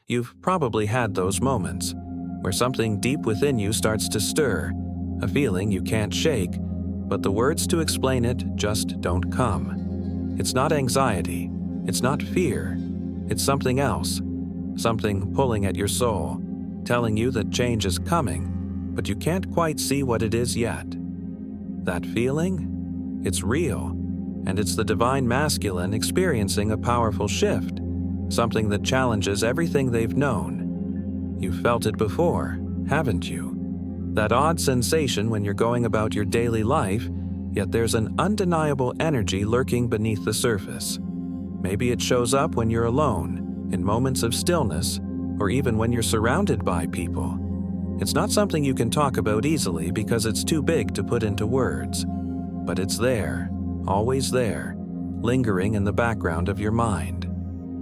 You've probably had those moments where something deep within you starts to stir, a feeling you can't shake, but the words to explain it just don't come. It's not anxiety, it's not fear, it's something else, something pulling at your soul, telling you that change is coming, but you can't quite see what it is yet. That feeling? It's real, and it's the divine masculine experiencing a powerful shift, something that challenges everything they've known. You've felt it before, haven't you? That odd sensation when you're going about your daily life, yet there's an undeniable energy lurking beneath the surface. Maybe it shows up when you're alone, in moments of stillness, or even when you're surrounded by people. It's not something you can talk about easily because it's too big to put into words. But it's there, always there, lingering in the background of your mind.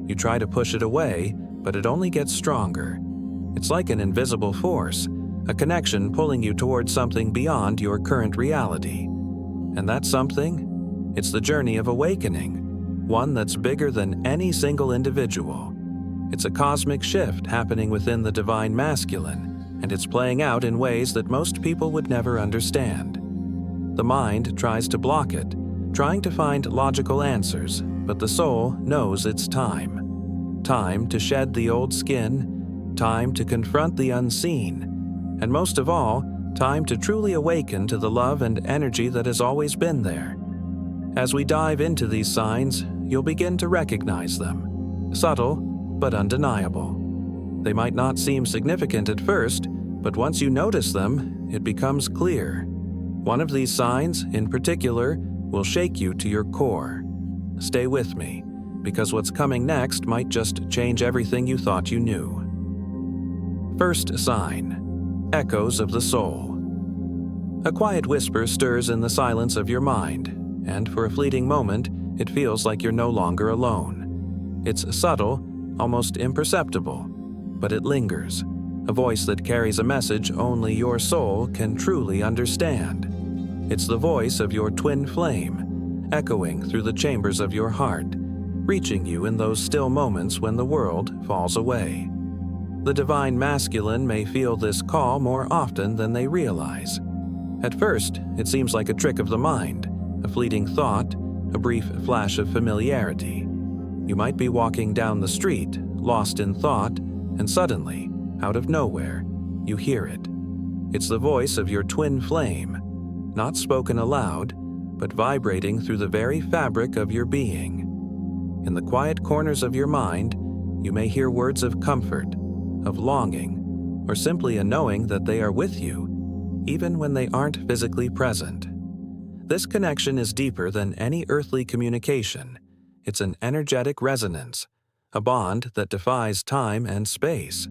You try to push it away, but it only gets stronger. It's like an invisible force, a connection pulling you towards something beyond your current reality. And that something? It's the journey of awakening, one that's bigger than any single individual. It's a cosmic shift happening within the divine masculine, and it's playing out in ways that most people would never understand. The mind tries to block it, trying to find logical answers, but the soul knows it's time. Time to shed the old skin, time to confront the unseen, and most of all, time to truly awaken to the love and energy that has always been there. As we dive into these signs, you'll begin to recognize them. Subtle, but undeniable. They might not seem significant at first, but once you notice them, it becomes clear. One of these signs, in particular, will shake you to your core. Stay with me, because what's coming next might just change everything you thought you knew. First sign. Echoes of the soul. A quiet whisper stirs in the silence of your mind, and for a fleeting moment, it feels like you're no longer alone. It's subtle, almost imperceptible, but it lingers, a voice that carries a message only your soul can truly understand. It's the voice of your twin flame, echoing through the chambers of your heart, reaching you in those still moments when the world falls away. The divine masculine may feel this call more often than they realize. At first, it seems like a trick of the mind, a fleeting thought, a brief flash of familiarity. You might be walking down the street, lost in thought, and suddenly, out of nowhere, you hear it. It's the voice of your twin flame, not spoken aloud, but vibrating through the very fabric of your being. In the quiet corners of your mind, you may hear words of comfort, of longing, or simply a knowing that they are with you, even when they aren't physically present. This connection is deeper than any earthly communication. It's an energetic resonance, a bond that defies time and space.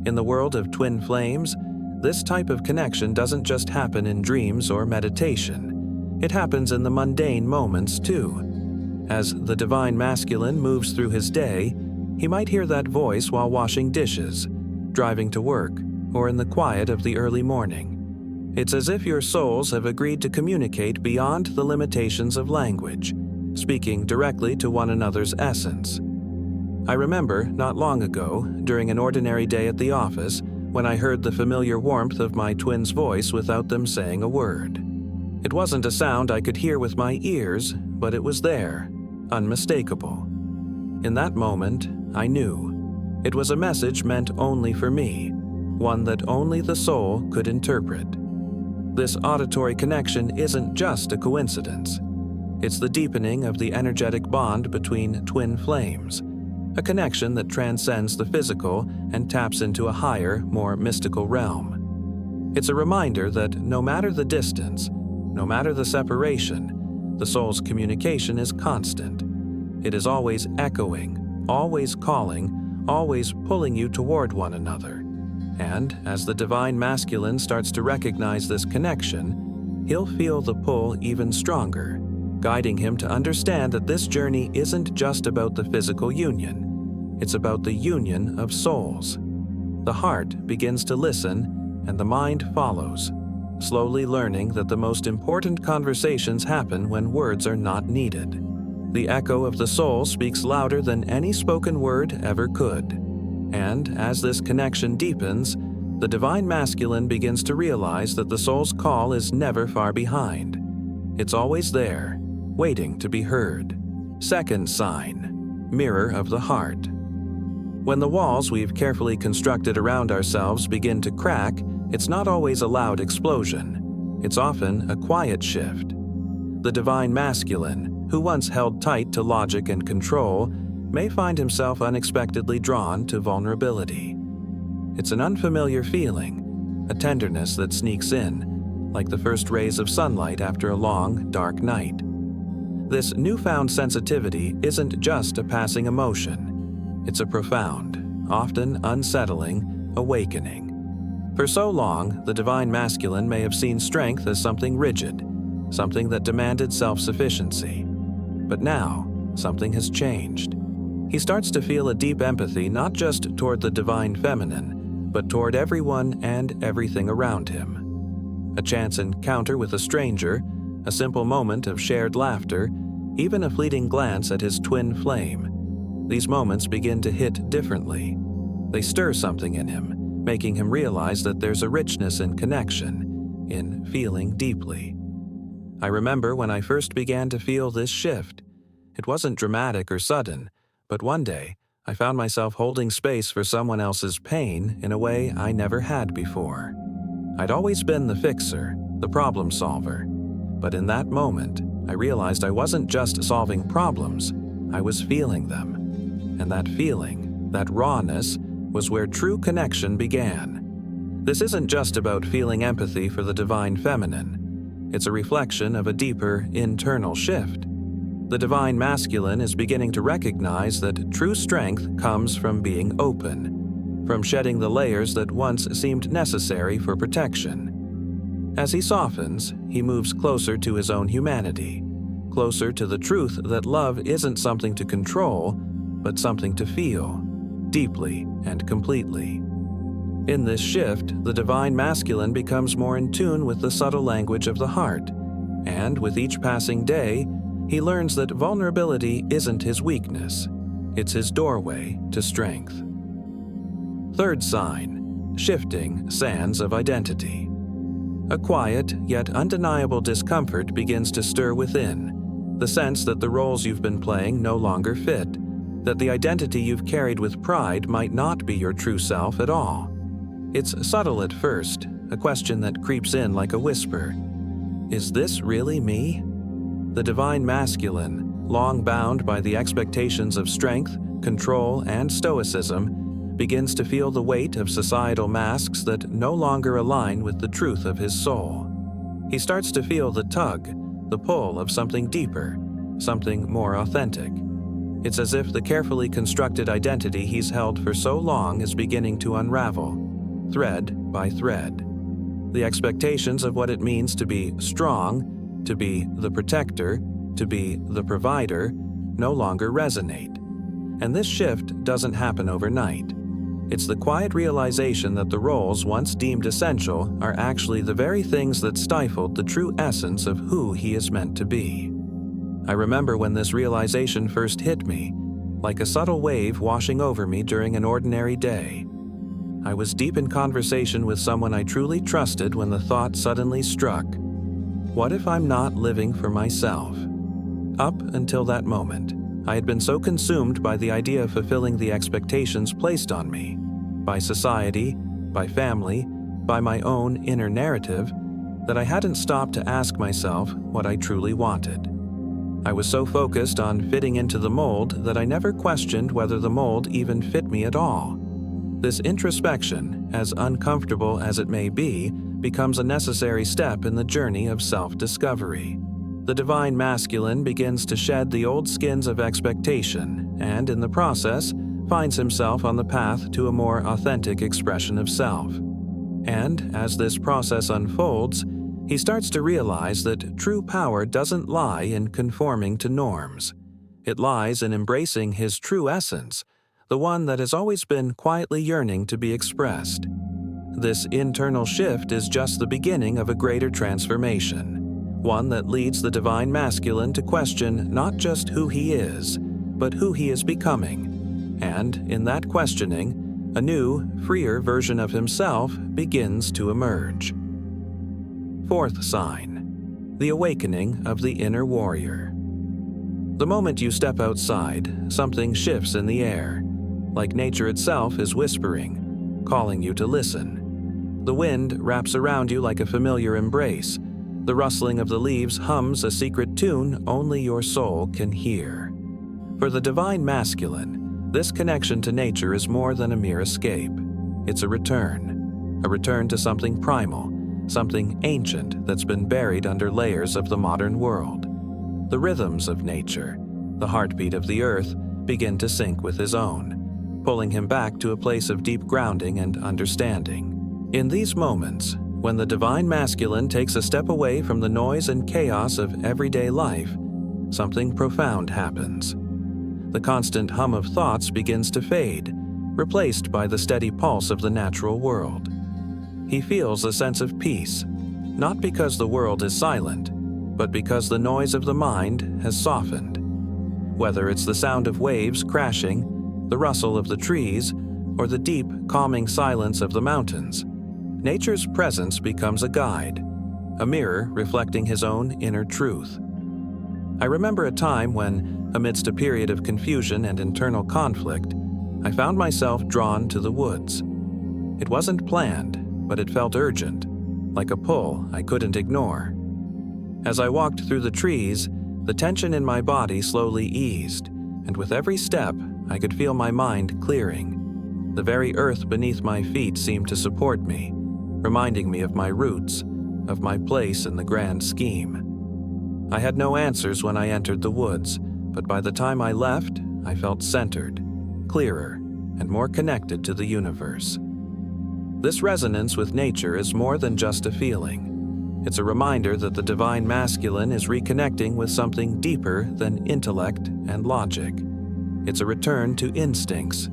In the world of twin flames, this type of connection doesn't just happen in dreams or meditation. It happens in the mundane moments too. As the divine masculine moves through his day, he might hear that voice while washing dishes, driving to work, or in the quiet of the early morning. It's as if your souls have agreed to communicate beyond the limitations of language, speaking directly to one another's essence. I remember, not long ago, during an ordinary day at the office, when I heard the familiar warmth of my twin's voice without them saying a word. It wasn't a sound I could hear with my ears, but it was there, unmistakable. In that moment, I knew. It was a message meant only for me, one that only the soul could interpret. This auditory connection isn't just a coincidence. It's the deepening of the energetic bond between twin flames, a connection that transcends the physical and taps into a higher, more mystical realm. It's a reminder that no matter the distance, no matter the separation, the soul's communication is constant. It is always echoing, always calling, always pulling you toward one another. And as the divine masculine starts to recognize this connection, he'll feel the pull even stronger, guiding him to understand that this journey isn't just about the physical union. It's about the union of souls. The heart begins to listen, and the mind follows, slowly learning that the most important conversations happen when words are not needed. The echo of the soul speaks louder than any spoken word ever could. And as this connection deepens, the divine masculine begins to realize that the soul's call is never far behind. It's always there, waiting to be heard. Second sign, mirror of the heart. When the walls we've carefully constructed around ourselves begin to crack, it's not always a loud explosion. It's often a quiet shift. The divine masculine, who once held tight to logic and control, may find himself unexpectedly drawn to vulnerability. It's an unfamiliar feeling, a tenderness that sneaks in, like the first rays of sunlight after a long, dark night. This newfound sensitivity isn't just a passing emotion. It's a profound, often unsettling, awakening. For so long, the divine masculine may have seen strength as something rigid, something that demanded self-sufficiency. But now, something has changed. He starts to feel a deep empathy not just toward the divine feminine, but toward everyone and everything around him. A chance encounter with a stranger, a simple moment of shared laughter, even a fleeting glance at his twin flame. These moments begin to hit differently. They stir something in him, making him realize that there's a richness in connection, in feeling deeply. I remember when I first began to feel this shift. It wasn't dramatic or sudden, but one day, I found myself holding space for someone else's pain in a way I never had before. I'd always been the fixer, the problem solver. But in that moment, I realized I wasn't just solving problems, I was feeling them. And that feeling, that rawness, was where true connection began. This isn't just about feeling empathy for the divine feminine. It's a reflection of a deeper, internal shift. The divine masculine is beginning to recognize that true strength comes from being open, from shedding the layers that once seemed necessary for protection. As he softens, he moves closer to his own humanity, closer to the truth that love isn't something to control, but something to feel, deeply and completely. In this shift, the divine masculine becomes more in tune with the subtle language of the heart, and with each passing day, he learns that vulnerability isn't his weakness, it's his doorway to strength. Third sign, shifting sands of identity. A quiet yet undeniable discomfort begins to stir within, the sense that the roles you've been playing no longer fit, that the identity you've carried with pride might not be your true self at all. It's subtle at first, a question that creeps in like a whisper. Is this really me? The divine masculine, long bound by the expectations of strength, control, and stoicism, begins to feel the weight of societal masks that no longer align with the truth of his soul. He starts to feel the tug, the pull of something deeper, something more authentic. It's as if the carefully constructed identity he's held for so long is beginning to unravel, thread by thread. The expectations of what it means to be strong, to be the protector, to be the provider, no longer resonate. And this shift doesn't happen overnight. It's the quiet realization that the roles once deemed essential are actually the very things that stifled the true essence of who he is meant to be. I remember when this realization first hit me, like a subtle wave washing over me during an ordinary day. I was deep in conversation with someone I truly trusted when the thought suddenly struck. What if I'm not living for myself? Up until that moment, I had been so consumed by the idea of fulfilling the expectations placed on me, by society, by family, by my own inner narrative, that I hadn't stopped to ask myself what I truly wanted. I was so focused on fitting into the mold that I never questioned whether the mold even fit me at all. This introspection, as uncomfortable as it may be, becomes a necessary step in the journey of self-discovery. The divine masculine begins to shed the old skins of expectation and, in the process, finds himself on the path to a more authentic expression of self. And, as this process unfolds, he starts to realize that true power doesn't lie in conforming to norms. It lies in embracing his true essence, the one that has always been quietly yearning to be expressed. This internal shift is just the beginning of a greater transformation, one that leads the divine masculine to question not just who he is, but who he is becoming. And, in that questioning, A new, freer version of himself begins to emerge. Fourth sign: the awakening of the inner warrior. The moment you step outside, something shifts in the air, like nature itself is whispering, calling you to listen. The wind wraps around you like a familiar embrace. The rustling of the leaves hums a secret tune only your soul can hear. For the divine masculine, this connection to nature is more than a mere escape. It's a return to something primal, something ancient that's been buried under layers of the modern world. The rhythms of nature, the heartbeat of the earth, begin to sync with his own, pulling him back to a place of deep grounding and understanding. In these moments, when the divine masculine takes a step away from the noise and chaos of everyday life, something profound happens. The constant hum of thoughts begins to fade, replaced by the steady pulse of the natural world. He feels a sense of peace, not because the world is silent, but because the noise of the mind has softened. Whether it's the sound of waves crashing, the rustle of the trees, or the deep, calming silence of the mountains, nature's presence becomes a guide, a mirror reflecting his own inner truth. I remember a time when, amidst a period of confusion and internal conflict, I found myself drawn to the woods. It wasn't planned, but it felt urgent, like a pull I couldn't ignore. As I walked through the trees, the tension in my body slowly eased, and with every step, I could feel my mind clearing. The very earth beneath my feet seemed to support me, reminding me of my roots, of my place in the grand scheme. I had no answers when I entered the woods, but by the time I left, I felt centered, clearer, and more connected to the universe. This resonance with nature is more than just a feeling. It's a reminder that the divine masculine is reconnecting with something deeper than intellect and logic. It's a return to instincts,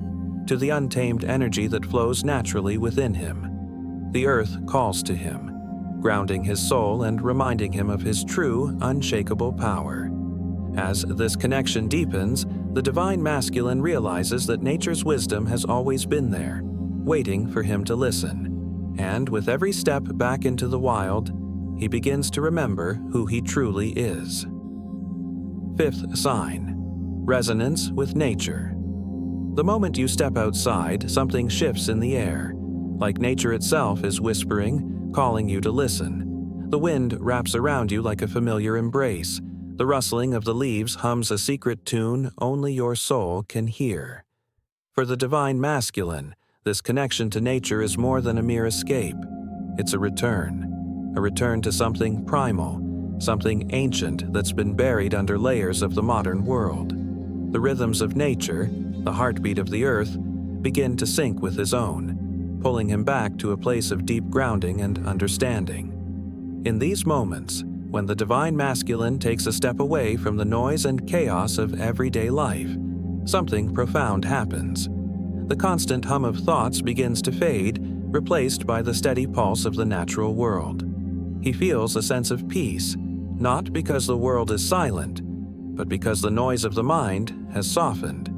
to the untamed energy that flows naturally within him. The earth calls to him, grounding his soul and reminding him of his true, unshakable power. As this connection deepens, the divine masculine realizes that nature's wisdom has always been there, waiting for him to listen. And with every step back into the wild, he begins to remember who he truly is. Fifth sign: resonance with nature. The moment you step outside, something shifts in the air, like nature itself is whispering, calling you to listen. The wind wraps around you like a familiar embrace. The rustling of the leaves hums a secret tune only your soul can hear. For the divine masculine, this connection to nature is more than a mere escape. It's a return to something primal, something ancient that's been buried under layers of the modern world. The rhythms of nature, the heartbeat of the earth, begin to sync with his own, pulling him back to a place of deep grounding and understanding. In these moments, when the divine masculine takes a step away from the noise and chaos of everyday life, something profound happens. The constant hum of thoughts begins to fade, replaced by the steady pulse of the natural world. He feels a sense of peace, not because the world is silent, but because the noise of the mind has softened.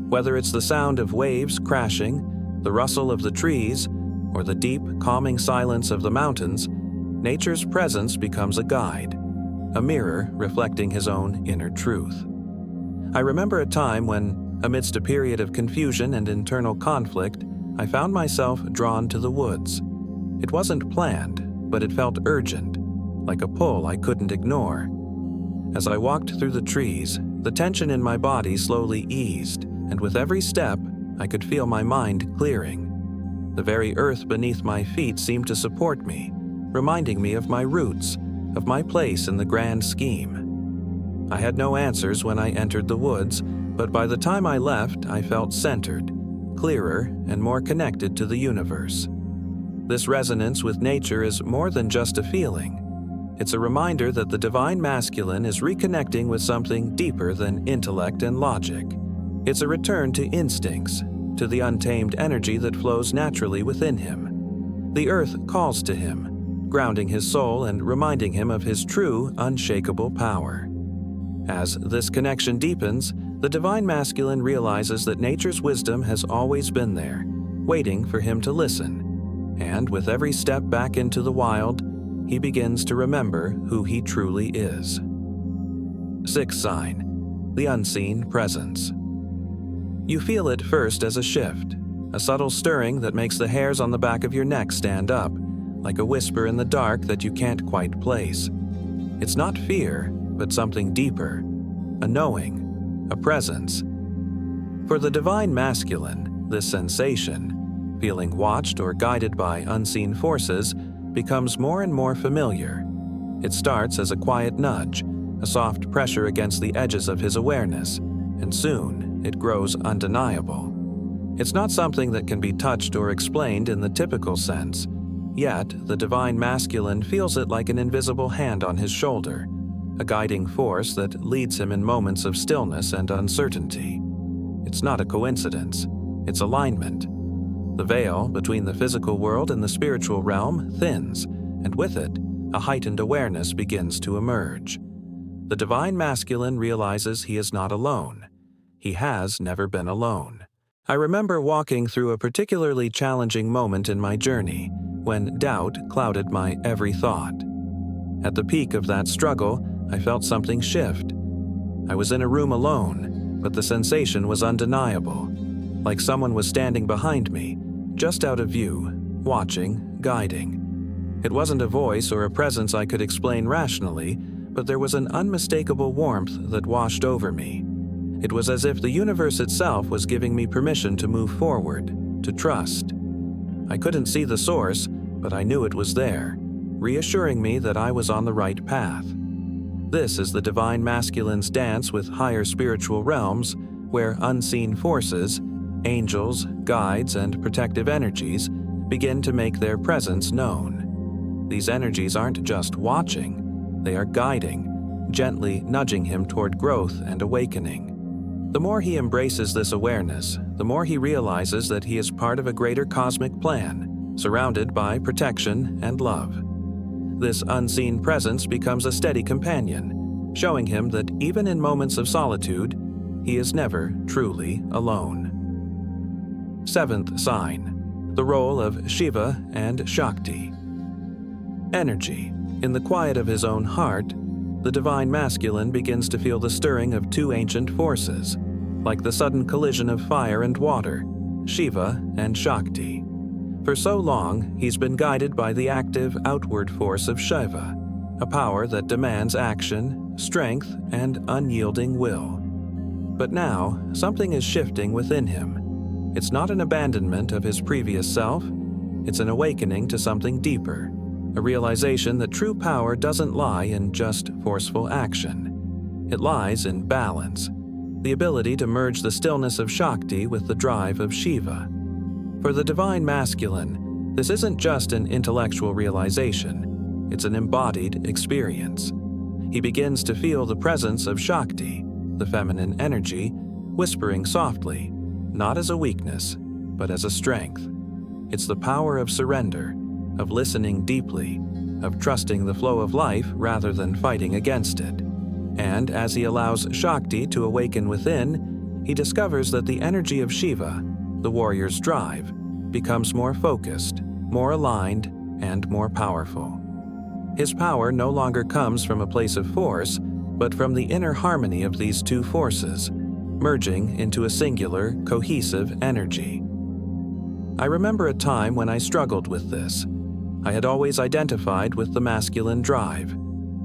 Whether it's the sound of waves crashing, the rustle of the trees, or the deep, calming silence of the mountains, nature's presence becomes a guide, a mirror reflecting his own inner truth. I remember a time when, amidst a period of confusion and internal conflict, I found myself drawn to the woods. It wasn't planned, but it felt urgent, like a pull I couldn't ignore. As I walked through the trees, the tension in my body slowly eased, and with every step, I could feel my mind clearing. The very earth beneath my feet seemed to support me, reminding me of my roots, of my place in the grand scheme. I had no answers when I entered the woods, but by the time I left, I felt centered, clearer, and more connected to the universe. This resonance with nature is more than just a feeling. It's a reminder that the divine masculine is reconnecting with something deeper than intellect and logic. It's a return to instincts, to the untamed energy that flows naturally within him. The earth calls to him, grounding his soul and reminding him of his true, unshakable power. As this connection deepens, the divine masculine realizes that nature's wisdom has always been there, waiting for him to listen. And with every step back into the wild, he begins to remember who he truly is. Sixth sign, the unseen presence. You feel it first as a shift, a subtle stirring that makes the hairs on the back of your neck stand up, like a whisper in the dark that you can't quite place. It's not fear, but something deeper, a knowing, a presence. For the divine masculine, this sensation, feeling watched or guided by unseen forces, becomes more and more familiar. It starts as a quiet nudge, a soft pressure against the edges of his awareness, and soon it grows undeniable. It's not something that can be touched or explained in the typical sense, yet the divine masculine feels it like an invisible hand on his shoulder, a guiding force that leads him in moments of stillness and uncertainty. It's not a coincidence, it's alignment. The veil between the physical world and the spiritual realm thins, and with it, a heightened awareness begins to emerge. The divine masculine realizes he is not alone. He has never been alone. I remember walking through a particularly challenging moment in my journey, when doubt clouded my every thought. At the peak of that struggle, I felt something shift. I was in a room alone, but the sensation was undeniable, like someone was standing behind me, just out of view, watching, guiding. It wasn't a voice or a presence I could explain rationally, but there was an unmistakable warmth that washed over me. It was as if the universe itself was giving me permission to move forward, to trust. I couldn't see the source, but I knew it was there, reassuring me that I was on the right path. This is the divine masculine's dance with higher spiritual realms, where unseen forces, angels, guides, and protective energies begin to make their presence known. These energies aren't just watching, they are guiding, gently nudging him toward growth and awakening. The more he embraces this awareness, the more he realizes that he is part of a greater cosmic plan, surrounded by protection and love. This unseen presence becomes a steady companion, showing him that even in moments of solitude, he is never truly alone. Seventh sign, the role of Shiva and Shakti. Energy. In the quiet of his own heart, the divine masculine begins to feel the stirring of two ancient forces, like the sudden collision of fire and water, Shiva and Shakti. For so long, he's been guided by the active outward force of Shiva, a power that demands action, strength, and unyielding will. But now, something is shifting within him. It's not an abandonment of his previous self, it's an awakening to something deeper, a realization that true power doesn't lie in just forceful action. It lies in balance, the ability to merge the stillness of Shakti with the drive of Shiva. For the divine masculine, this isn't just an intellectual realization, it's an embodied experience. He begins to feel the presence of Shakti, the feminine energy, whispering softly, not as a weakness, but as a strength. It's the power of surrender, of listening deeply, of trusting the flow of life rather than fighting against it. And as he allows Shakti to awaken within, he discovers that the energy of Shiva, the warrior's drive, becomes more focused, more aligned, and more powerful. His power no longer comes from a place of force, but from the inner harmony of these two forces, merging into a singular, cohesive energy. I remember a time when I struggled with this. I had always identified with the masculine drive,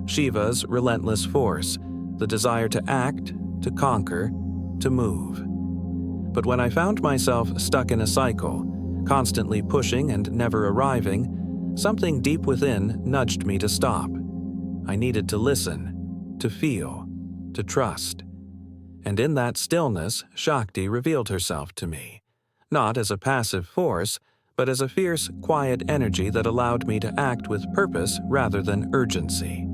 Shiva's relentless force, the desire to act, to conquer, to move. But when I found myself stuck in a cycle, constantly pushing and never arriving, something deep within nudged me to stop. I needed to listen, to feel, to trust. And in that stillness, Shakti revealed herself to me, not as a passive force, but as a fierce, quiet energy that allowed me to act with purpose rather than urgency.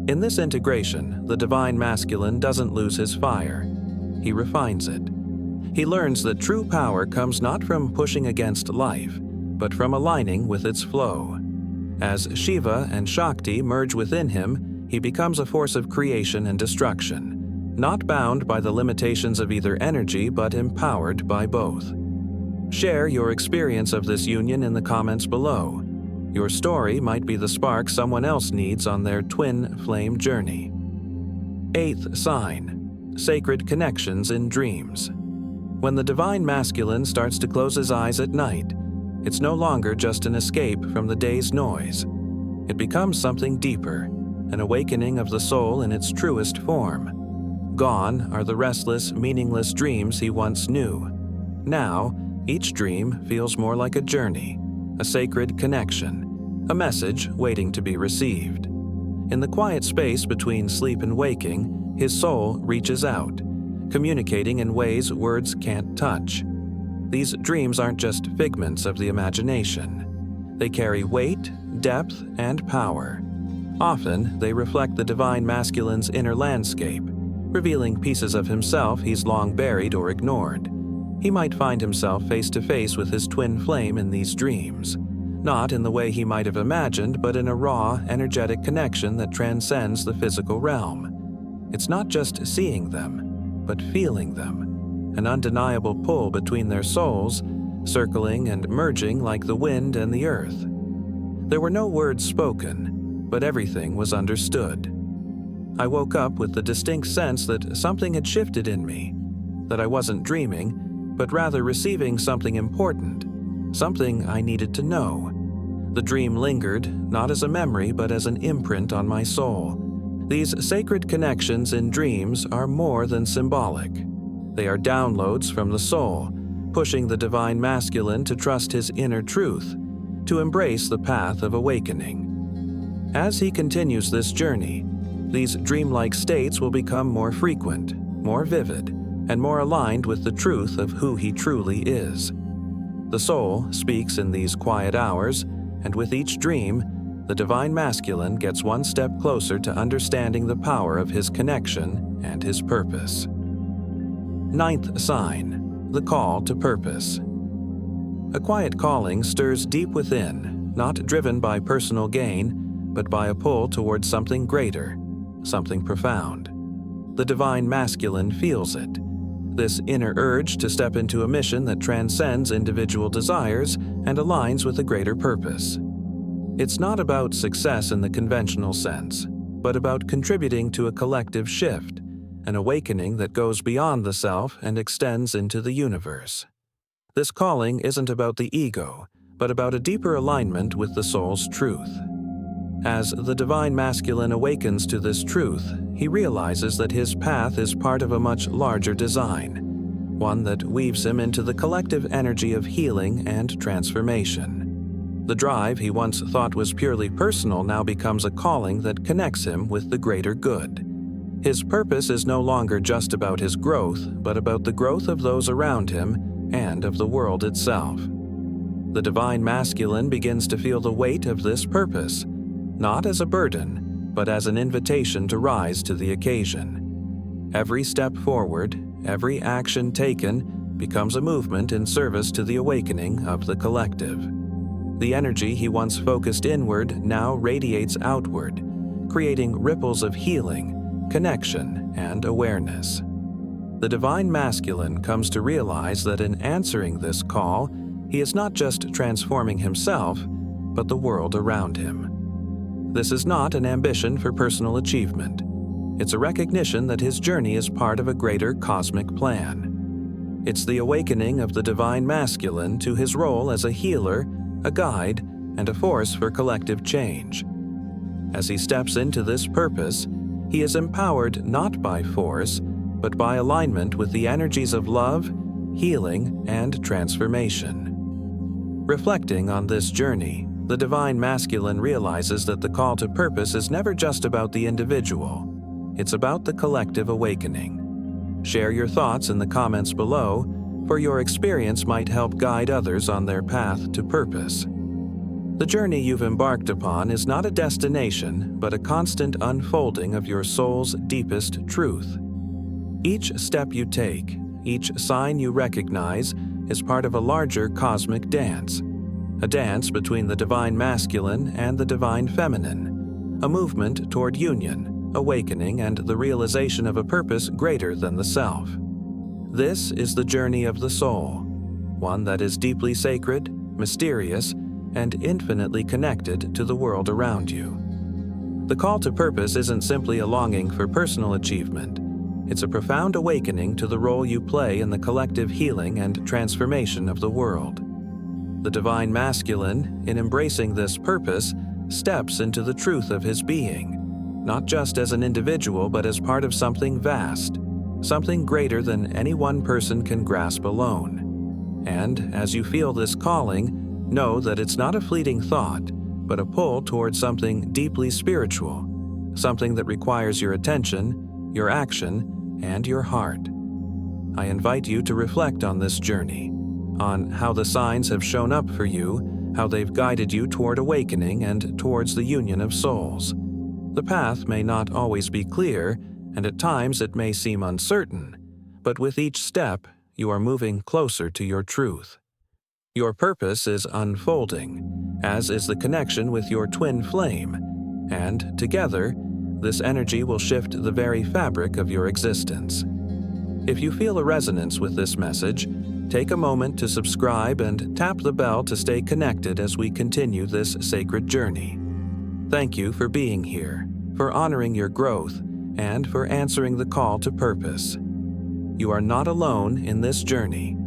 In this integration, the divine masculine doesn't lose his fire. He refines it. He learns that true power comes not from pushing against life, but from aligning with its flow. As Shiva and Shakti merge within him, he becomes a force of creation and destruction, not bound by the limitations of either energy but empowered by both. Share your experience of this union in the comments below. Your story might be the spark someone else needs on their twin flame journey. 8th sign: sacred connections in dreams. When the divine masculine starts to close his eyes at night, it's no longer just an escape from the day's noise. It becomes something deeper, an awakening of the soul in its truest form. Gone are the restless, meaningless dreams he once knew. Now, each dream feels more like a journey, a sacred connection, a message waiting to be received. In the quiet space between sleep and waking, his soul reaches out, communicating in ways words can't touch. These dreams aren't just figments of the imagination. They carry weight, depth, and power. Often, they reflect the divine masculine's inner landscape, revealing pieces of himself he's long buried or ignored. He might find himself face to face with his twin flame in these dreams, not in the way he might have imagined, but in a raw, energetic connection that transcends the physical realm. It's not just seeing them, but feeling them, an undeniable pull between their souls, circling and merging like the wind and the earth. There were no words spoken, but everything was understood. I woke up with the distinct sense that something had shifted in me, that I wasn't dreaming, but rather receiving something important, something I needed to know. The dream lingered, not as a memory, but as an imprint on my soul. These sacred connections in dreams are more than symbolic. They are downloads from the soul, pushing the divine masculine to trust his inner truth, to embrace the path of awakening. As he continues this journey, these dreamlike states will become more frequent, more vivid, and more aligned with the truth of who he truly is. The soul speaks in these quiet hours, and with each dream, the divine masculine gets one step closer to understanding the power of his connection and his purpose. 9th sign: the call to purpose. A quiet calling stirs deep within, not driven by personal gain, but by a pull towards something greater, something profound. The divine masculine feels it. This inner urge to step into a mission that transcends individual desires and aligns with a greater purpose. It's not about success in the conventional sense, but about contributing to a collective shift, an awakening that goes beyond the self and extends into the universe. This calling isn't about the ego, but about a deeper alignment with the soul's truth. As the divine masculine awakens to this truth, he realizes that his path is part of a much larger design, one that weaves him into the collective energy of healing and transformation. The drive he once thought was purely personal now becomes a calling that connects him with the greater good. His purpose is no longer just about his growth, but about the growth of those around him and of the world itself. The divine masculine begins to feel the weight of this purpose, not as a burden, but as an invitation to rise to the occasion. Every step forward, every action taken, becomes a movement in service to the awakening of the collective. The energy he once focused inward now radiates outward, creating ripples of healing, connection, and awareness. The divine masculine comes to realize that in answering this call, he is not just transforming himself, but the world around him. This is not an ambition for personal achievement. It's a recognition that his journey is part of a greater cosmic plan. It's the awakening of the divine masculine to his role as a healer, a guide, and a force for collective change. As he steps into this purpose, he is empowered not by force, but by alignment with the energies of love, healing, and transformation. Reflecting on this journey, the divine masculine realizes that the call to purpose is never just about the individual. It's about the collective awakening. Share your thoughts in the comments below, for your experience might help guide others on their path to purpose. The journey you've embarked upon is not a destination, but a constant unfolding of your soul's deepest truth. Each step you take, each sign you recognize, is part of a larger cosmic dance. A dance between the divine masculine and the divine feminine, a movement toward union, awakening, and the realization of a purpose greater than the self. This is the journey of the soul. one that is deeply sacred, mysterious, and infinitely connected to the world around you. The call to purpose isn't simply a longing for personal achievement. It's a profound awakening to the role you play in the collective healing and transformation of the world. The divine masculine, in embracing this purpose, steps into the truth of his being, not just as an individual but as part of something vast, something greater than any one person can grasp alone. And as you feel this calling, know that it's not a fleeting thought, but a pull towards something deeply spiritual, something that requires your attention, your action, and your heart. I invite you to reflect on this journey, on how the signs have shown up for you, how they've guided you toward awakening and towards the union of souls. The path may not always be clear, and at times it may seem uncertain, but with each step, you are moving closer to your truth. Your purpose is unfolding, as is the connection with your twin flame, and together, this energy will shift the very fabric of your existence. If you feel a resonance with this message, take a moment to subscribe and tap the bell to stay connected as we continue this sacred journey. Thank you for being here, for honoring your growth, and for answering the call to purpose. You are not alone in this journey.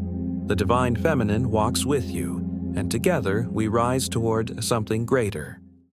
The Divine Feminine walks with you, and together we rise toward something greater.